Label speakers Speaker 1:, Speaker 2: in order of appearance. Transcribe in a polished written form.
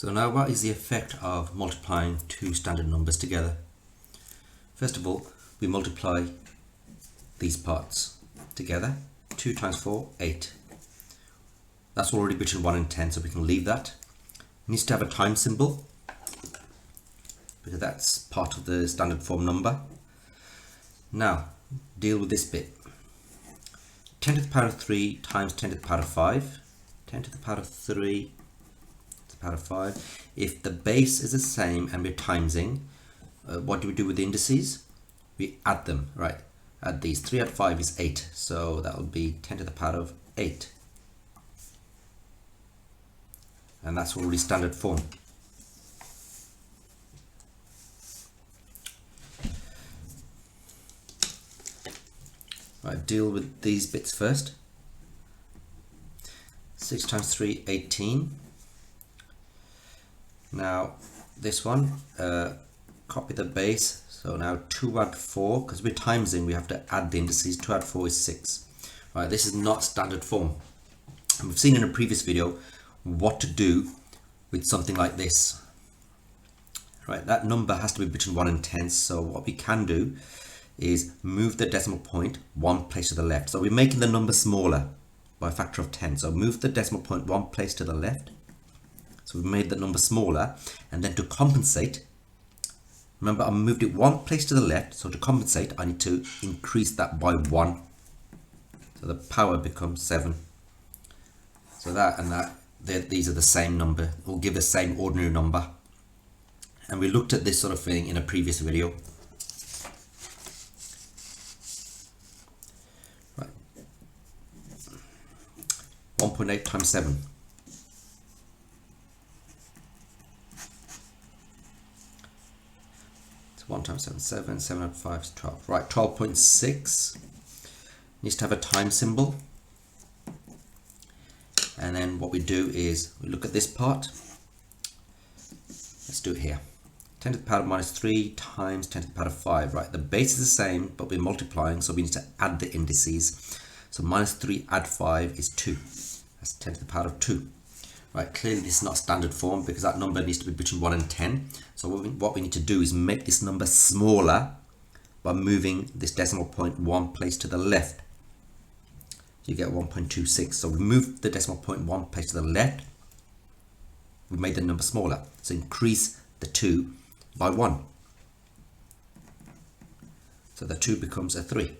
Speaker 1: So now what is the effect of multiplying two standard numbers together? First of all, we multiply these parts together. 2 times 4, 8. That's already between 1 and 10, so we can leave that. It needs to have a time symbol because that's part of the standard form number. Now, deal with this bit. 10 to the power of 3 times 10 to the power of 5. 10 to the power of 3 to the power of 5. If the base is the same and we're timesing, what do we do with the indices? We add them, right? Add these. 3 add 5 is 8. So that will be 10 to the power of 8. And that's already standard form. Right, deal with these bits first. 6 times 3, 18. Now this one, copy the base. So now 2 add 4, because we're timesing, we have to add the indices. 2 add 4 is 6. Right, this is not standard form. And we've seen in a previous video what to do with something like this. Right, that number has to be between 1 and 10. So what we can do is move the decimal point one place to the left. So we're making the number smaller by a factor of 10. So move the decimal point one place to the left. So we've made the number smaller, and then to compensate, remember I moved it one place to the left, so to compensate I need to increase that by 1. So the power becomes 7. So that and that, these are the same number, will give the same ordinary number. And we looked at this sort of thing in a previous video. Right. 1.8 times 7. It's 1 times 7, 7, 7 and 5 is 12. Right, 12.6 needs to have a time symbol. And then what we do is we look at this part. Let's do it here. 10 to the power of minus 3 times 10 to the power of 5. Right, the base is the same, but we're multiplying, so we need to add the indices. So minus 3 add 5 is 2. That's 10 to the power of 2. Right, clearly this is not standard form because that number needs to be between 1 and 10. So what we need to do is make this number smaller by moving this decimal point one place to the left. You get 1.26. So we move the decimal point one place to the left. We made the number smaller. So increase the 2 by 1. So the 2 becomes a 3.